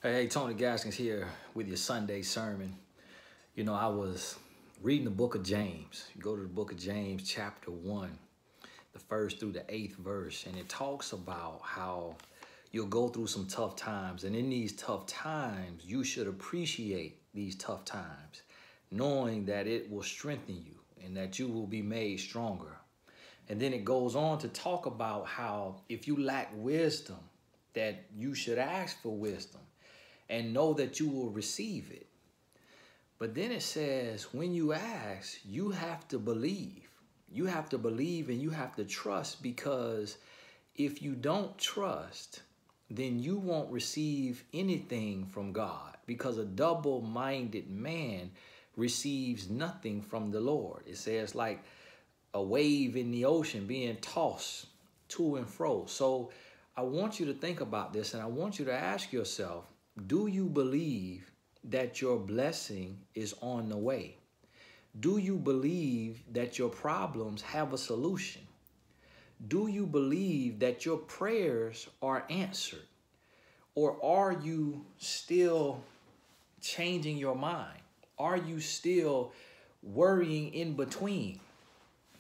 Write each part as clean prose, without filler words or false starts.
Hey, Tony Gaskins here with your Sunday sermon. You know, I was reading the book of James. You go to the book of James, chapter 1, the first through the 8th verse, and it talks about how you'll go through some tough times. And in these tough times, you should appreciate these tough times, knowing that it will strengthen you and that you will be made stronger. And then it goes on to talk about how if you lack wisdom, that you should ask for wisdom and know that you will receive it. But then it says, when you ask, you have to believe. You have to believe and you have to trust, because if you don't trust, then you won't receive anything from God, because a double-minded man receives nothing from the Lord. It says like a wave in the ocean being tossed to and fro. So I want you to think about this, and I want you to ask yourself, do you believe that your blessing is on the way? Do you believe that your problems have a solution? Do you believe that your prayers are answered? Or are you still changing your mind? Are you still worrying in between?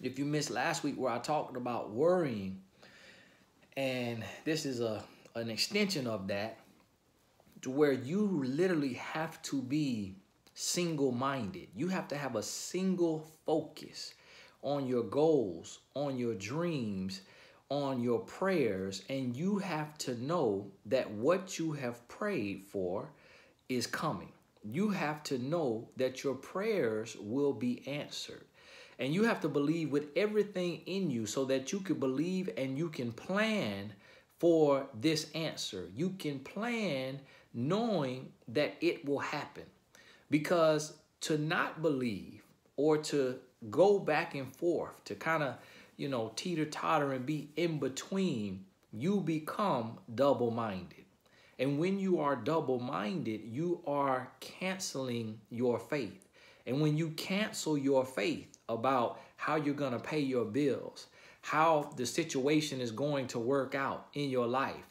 If you missed last week where I talked about worrying, and this is an extension of that, to where you literally have to be single-minded. You have to have a single focus on your goals, on your dreams, on your prayers, and you have to know that what you have prayed for is coming. You have to know that your prayers will be answered. And you have to believe with everything in you so that you can believe and you can plan for this answer. You can plan knowing that it will happen. Because to not believe or to go back and forth, to kind of, teeter-totter and be in between, you become double-minded. And when you are double-minded, you are canceling your faith. And when you cancel your faith about how you're going to pay your bills, how the situation is going to work out in your life,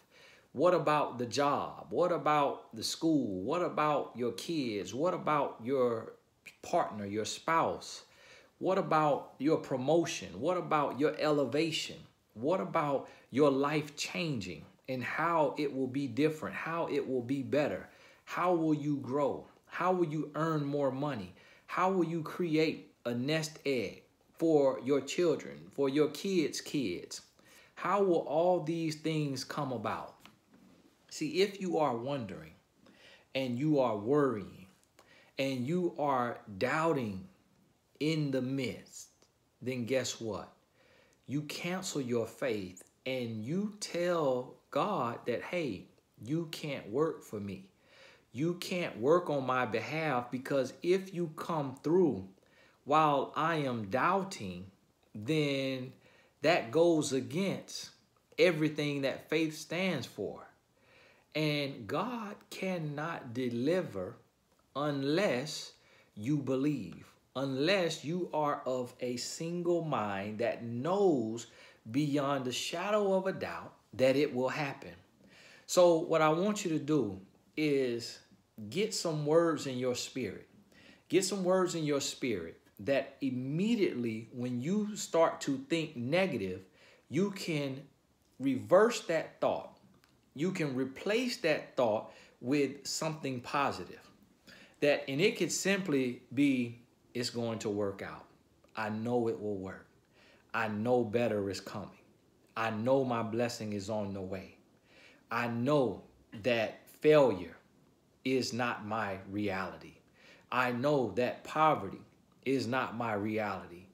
what about the job? What about the school? What about your kids? What about your partner, your spouse? What about your promotion? What about your elevation? What about your life changing and how it will be different, how it will be better? How will you grow? How will you earn more money? How will you create a nest egg for your children, for your kids' kids? How will all these things come about? See, if you are wondering and you are worrying and you are doubting in the midst, then guess what? You cancel your faith and you tell God that, hey, you can't work for me. You can't work on my behalf, because if you come through while I am doubting, then that goes against everything that faith stands for. And God cannot deliver unless you believe, unless you are of a single mind that knows beyond the shadow of a doubt that it will happen. So what I want you to do is get some words in your spirit. Get some words in your spirit that immediately when you start to think negative, you can reverse that thought. You can replace that thought with something positive. And it could simply be, it's going to work out. I know it will work. I know better is coming. I know my blessing is on the way. I know that failure is not my reality. I know that poverty is not my reality.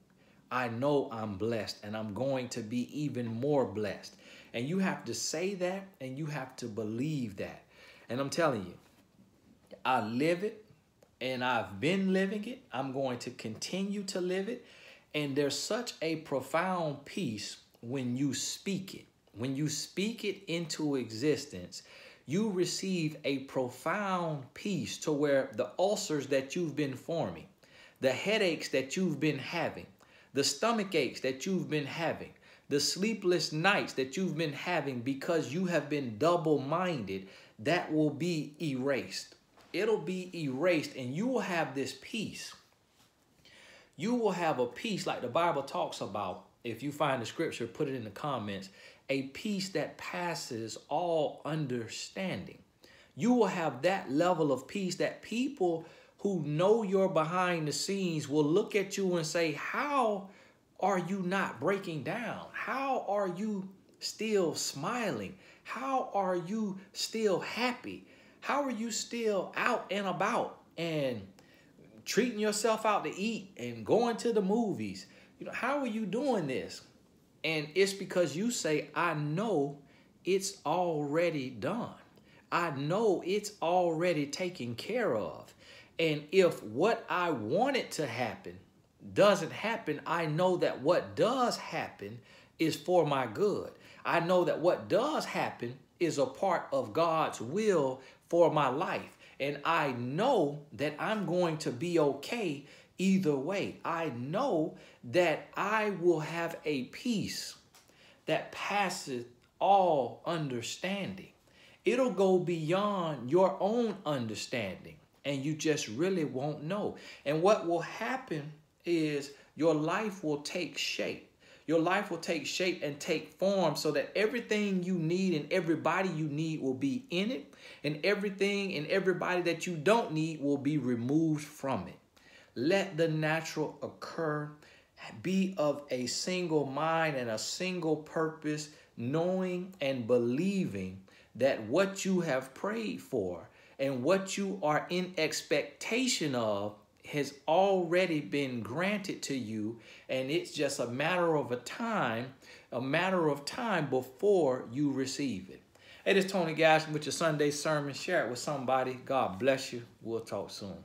I know I'm blessed and I'm going to be even more blessed. And you have to say that and you have to believe that. And I'm telling you, I live it and I've been living it. I'm going to continue to live it. And there's such a profound peace when you speak it. When you speak it into existence, you receive a profound peace to where the ulcers that you've been forming, the headaches that you've been having, the stomach aches that you've been having, the sleepless nights that you've been having because you have been double-minded, that will be erased. It'll be erased, and you will have this peace. You will have a peace like the Bible talks about. If you find the scripture, put it in the comments. A peace that passes all understanding. You will have that level of peace that people who know you're behind the scenes will look at you and say, how are you not breaking down? How are you still smiling? How are you still happy? How are you still out and about and treating yourself out to eat and going to the movies? How are you doing this? And it's because you say, I know it's already done. I know it's already taken care of. And if what I wanted to happen doesn't happen, I know that what does happen is for my good. I know that what does happen is a part of God's will for my life. And I know that I'm going to be okay either way. I know that I will have a peace that passes all understanding. It'll go beyond your own understanding, and you just really won't know. And what will happen is your life will take shape. Your life will take shape and take form so that everything you need and everybody you need will be in it, and everything and everybody that you don't need will be removed from it. Let the natural occur. Be of a single mind and a single purpose, knowing and believing that what you have prayed for and what you are in expectation of has already been granted to you, and it's just a matter of time before you receive it. Hey, this is Tony Gaskins with your Sunday sermon. Share it with somebody. God bless you. We'll talk soon.